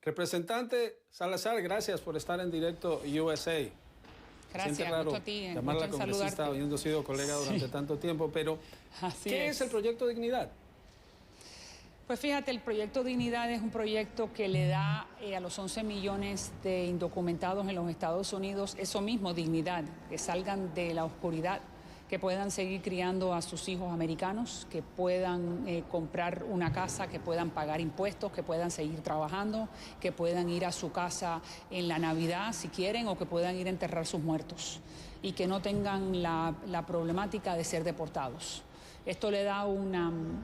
Representante Salazar, gracias por estar en directo USA. Gracias, raro a ti. llamarla congresista habiendo sido colega durante tanto tiempo, pero ¿qué es el Proyecto Dignidad? Pues fíjate, el Proyecto Dignidad es un proyecto que le da a los 11 millones de indocumentados en los Estados Unidos eso mismo, dignidad, que salgan de la oscuridad, que puedan seguir criando a sus hijos americanos, que puedan comprar una casa, que puedan pagar impuestos, que puedan seguir trabajando, que puedan ir a su casa en la Navidad si quieren o que puedan ir a enterrar sus muertos y que no tengan la problemática de ser deportados. Esto le da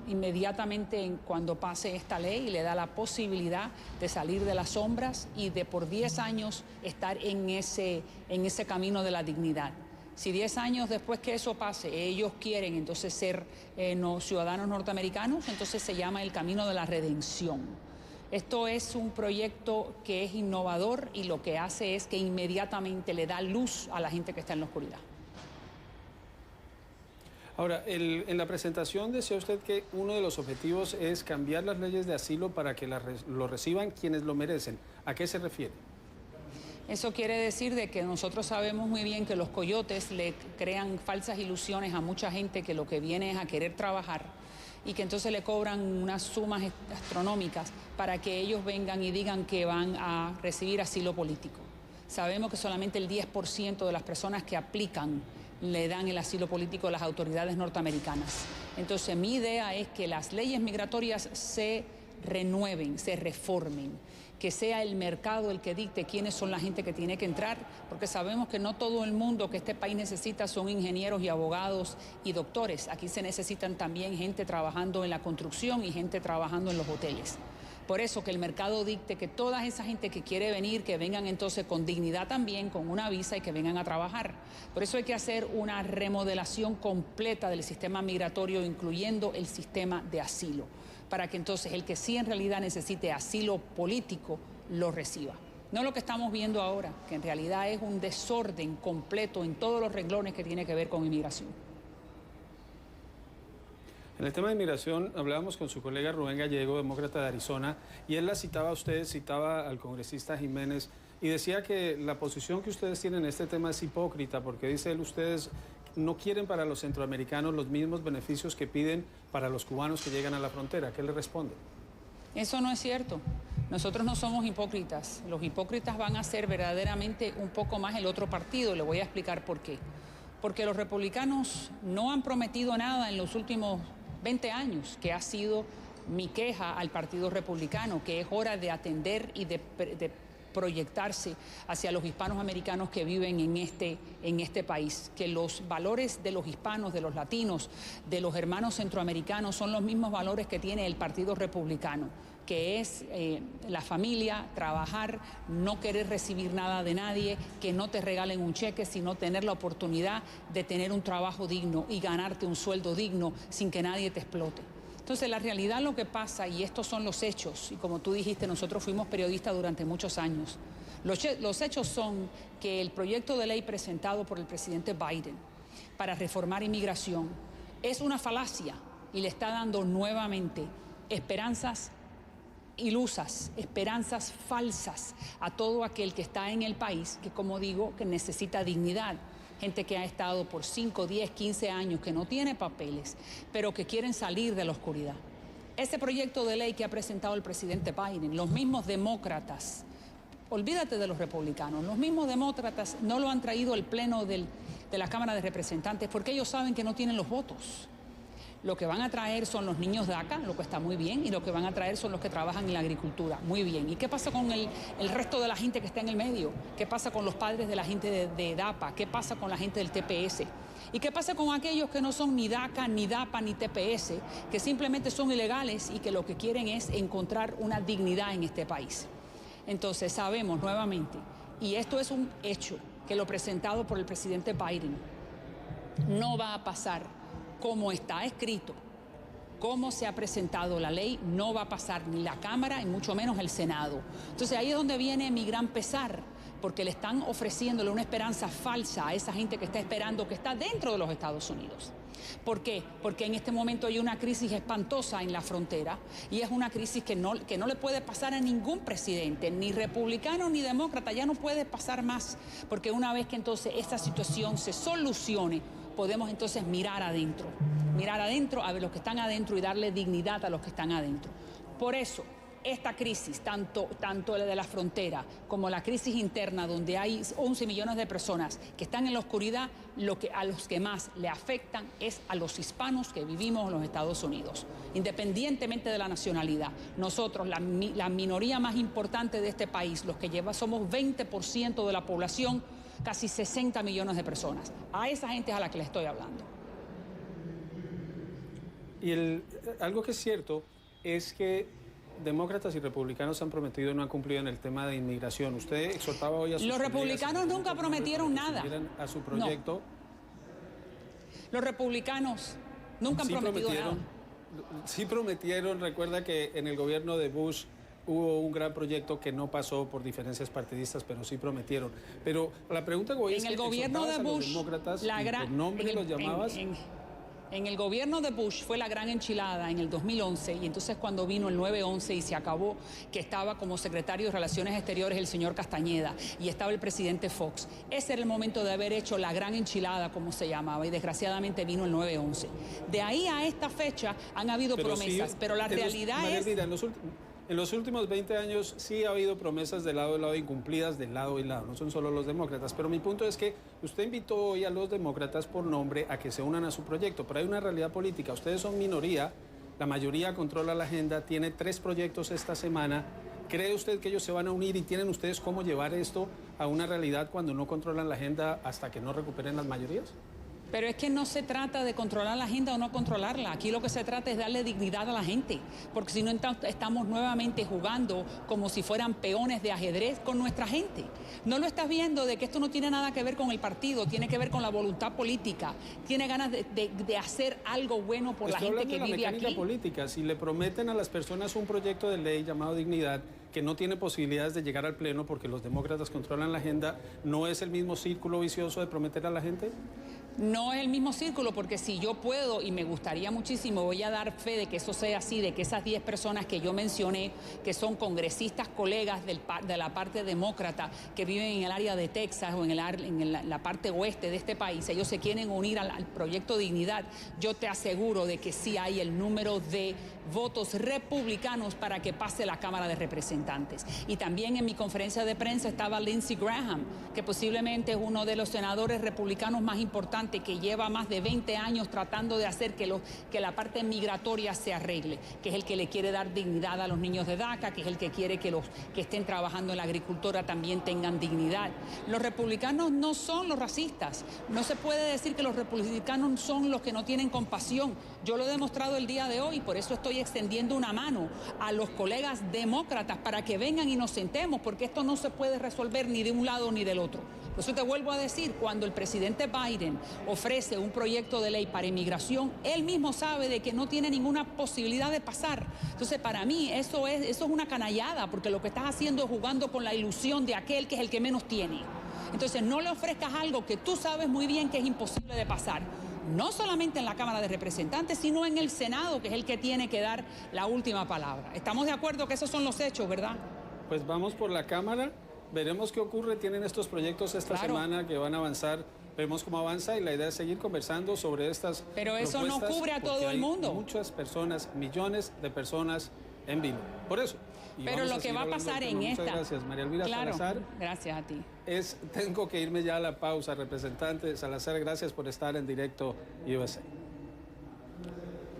inmediatamente cuando pase esta ley, le da la posibilidad de salir de las sombras y de por 10 años estar en ese camino de la dignidad. Si 10 años después que eso pase, ellos quieren entonces ser ciudadanos norteamericanos, entonces se llama el camino de la redención. Esto es un proyecto que es innovador y lo que hace es que inmediatamente le da luz a la gente que está en la oscuridad. Ahora, en la presentación decía usted que uno de los objetivos es cambiar las leyes de asilo para que lo reciban quienes lo merecen. ¿A qué se refiere? Eso quiere decir de que nosotros sabemos muy bien que los coyotes le crean falsas ilusiones a mucha gente que lo que viene es a querer trabajar y que entonces le cobran unas sumas astronómicas para que ellos vengan y digan que van a recibir asilo político. Sabemos que solamente el 10% de las personas que aplican le dan el asilo político a las autoridades norteamericanas. Entonces mi idea es que las leyes migratorias se renueven, se reformen, que sea el mercado el que dicte quiénes son la gente que tiene que entrar, porque sabemos que no todo el mundo que este país necesita son ingenieros y abogados y doctores. Aquí se necesitan también gente trabajando en la construcción y gente trabajando en los hoteles. Por eso que el mercado dicte que toda esa gente que quiere venir, que vengan entonces con dignidad también, con una visa y que vengan a trabajar. Por eso hay que hacer una remodelación completa del sistema migratorio, incluyendo el sistema de asilo, para que entonces el que sí en realidad necesite asilo político lo reciba. No lo que estamos viendo ahora, que en realidad es un desorden completo en todos los renglones que tiene que ver con inmigración. En el tema de inmigración hablábamos con su colega Rubén Gallego, demócrata de Arizona, y él la citaba a usted, citaba al congresista Jiménez, y decía que la posición que ustedes tienen en este tema es hipócrita, porque dice él, ustedes no quieren para los centroamericanos los mismos beneficios que piden para los cubanos que llegan a la frontera. ¿Qué le responde? Eso no es cierto. Nosotros no somos hipócritas. Los hipócritas van a ser verdaderamente un poco más el otro partido. Le voy a explicar por qué. Porque los republicanos no han prometido nada en los últimos 20 años, que ha sido mi queja al Partido Republicano, que es hora de atender y de proyectarse hacia los hispanos americanos que viven en este país, que los valores de los hispanos, de los latinos, de los hermanos centroamericanos son los mismos valores que tiene el Partido Republicano, que es la familia, trabajar, no querer recibir nada de nadie, que no te regalen un cheque, sino tener la oportunidad de tener un trabajo digno y ganarte un sueldo digno sin que nadie te explote. Entonces, la realidad, lo que pasa, y estos son los hechos, y como tú dijiste, nosotros fuimos periodistas durante muchos años. Los hechos son que el proyecto de ley presentado por el presidente Biden para reformar inmigración es una falacia y le está dando nuevamente esperanzas ilusas, esperanzas falsas a todo aquel que está en el país, que como digo, que necesita dignidad. Gente que ha estado por 5, 10, 15 años, que no tiene papeles, pero que quieren salir de la oscuridad. Ese proyecto de ley que ha presentado el presidente Biden, los mismos demócratas, olvídate de los republicanos, los mismos demócratas no lo han traído al pleno de la Cámara de Representantes porque ellos saben que no tienen los votos. Lo que van a traer son los niños DACA, lo que está muy bien, y lo que van a traer son los que trabajan en la agricultura, muy bien. ¿Y qué pasa con el resto de la gente que está en el medio? ¿Qué pasa con los padres de la gente de DAPA? ¿Qué pasa con la gente del TPS? ¿Y qué pasa con aquellos que no son ni DACA, ni DAPA, ni TPS, que simplemente son ilegales y que lo que quieren es encontrar una dignidad en este país? Entonces sabemos nuevamente, y esto es un hecho, que lo presentado por el presidente Biden no va a pasar como está escrito, cómo se ha presentado la ley, no va a pasar ni la Cámara y mucho menos el Senado. Entonces ahí es donde viene mi gran pesar, porque le están ofreciéndole una esperanza falsa a esa gente que está esperando, que está dentro de los Estados Unidos. ¿Por qué? Porque en este momento hay una crisis espantosa en la frontera y es una crisis que no le puede pasar a ningún presidente, ni republicano ni demócrata, ya no puede pasar más, porque una vez que entonces esta situación se solucione, podemos entonces mirar adentro a ver los que están adentro y darle dignidad a los que están adentro. Por eso, esta crisis, tanto la de la frontera como la crisis interna, donde hay 11 millones de personas que están en la oscuridad, a los que más le afectan es a los hispanos que vivimos en los Estados Unidos, independientemente de la nacionalidad. Nosotros, la minoría más importante de este país, los que somos 20% de la población, casi 60 millones de personas. A esa gente es a la que le estoy hablando. Y algo que es cierto es que demócratas y republicanos han prometido y no han cumplido en el tema de inmigración. Usted exhortaba hoy a sus Los republicanos nunca prometieron nada. A su proyecto. No. Los republicanos nunca han prometido nada. Sí prometieron. Recuerda que en el gobierno de Bush hubo un gran proyecto que no pasó por diferencias partidistas, pero sí prometieron. Pero la pregunta que voy es que en el gobierno de Bush, demócratas, por nombre los llamabas. En el gobierno de Bush fue la gran enchilada en el 2011 y entonces cuando vino el 9/11 y se acabó, que estaba como secretario de Relaciones Exteriores el señor Castañeda y estaba el presidente Fox. Ese era el momento de haber hecho la gran enchilada, como se llamaba, y desgraciadamente vino el 9/11. De ahí a esta fecha han habido promesas, pero la realidad es... En los últimos 20 años sí ha habido promesas de lado, incumplidas de lado y lado, no son solo los demócratas, pero mi punto es que usted invitó hoy a los demócratas por nombre a que se unan a su proyecto, pero hay una realidad política, ustedes son minoría, la mayoría controla la agenda, tiene 3 proyectos esta semana. ¿Cree usted que ellos se van a unir y tienen ustedes cómo llevar esto a una realidad cuando no controlan la agenda hasta que no recuperen las mayorías? Pero es que no se trata de controlar la agenda o no controlarla. Aquí lo que se trata es darle dignidad a la gente. Porque si no, estamos nuevamente jugando como si fueran peones de ajedrez con nuestra gente. ¿No lo estás viendo de que esto no tiene nada que ver con el partido? Tiene que ver con la voluntad política. Tiene ganas de hacer algo bueno por la gente que vive aquí. Estoy hablando de la mecánica política. Si le prometen a las personas un proyecto de ley llamado Dignidad, que no tiene posibilidades de llegar al pleno porque los demócratas controlan la agenda, ¿no es el mismo círculo vicioso de prometer a la gente? No es el mismo círculo, porque si yo puedo, y me gustaría muchísimo, voy a dar fe de que eso sea así, de que esas 10 personas que yo mencioné, que son congresistas colegas de la parte demócrata, que viven en el área de Texas o en la parte oeste de este país, ellos se quieren unir al proyecto Dignidad, yo te aseguro de que sí hay el número de votos republicanos para que pase la Cámara de Representantes. Y también en mi conferencia de prensa estaba Lindsey Graham, que posiblemente es uno de los senadores republicanos más importantes, que lleva más de 20 años tratando de hacer que la parte migratoria se arregle, que es el que le quiere dar dignidad a los niños de DACA, que es el que quiere que los que estén trabajando en la agricultura también tengan dignidad. Los republicanos no son los racistas. No se puede decir que los republicanos son los que no tienen compasión. Yo lo he demostrado el día de hoy, por eso estoy extendiendo una mano a los colegas demócratas para que vengan y nos sentemos, porque esto no se puede resolver ni de un lado ni del otro. Por eso te vuelvo a decir, cuando el presidente Biden ofrece un proyecto de ley para inmigración, él mismo sabe de que no tiene ninguna posibilidad de pasar. Entonces, para mí, eso es una canallada, porque lo que estás haciendo es jugando con la ilusión de aquel que es el que menos tiene. Entonces, no le ofrezcas algo que tú sabes muy bien que es imposible de pasar. No solamente en la Cámara de Representantes, sino en el Senado, que es el que tiene que dar la última palabra. ¿Estamos de acuerdo que esos son los hechos, verdad? Pues vamos por la Cámara, veremos qué ocurre. Tienen estos proyectos esta semana que van a avanzar, vemos cómo avanza y la idea es seguir conversando sobre estas Pero eso no cubre a todo el mundo. Muchas personas, millones de personas en vilo. Por eso. Pero lo que va a pasar en esta... Muchas gracias, María Elvira Salazar. Gracias a ti. Tengo que irme ya a la pausa, representante Salazar, gracias por estar en Directo USA.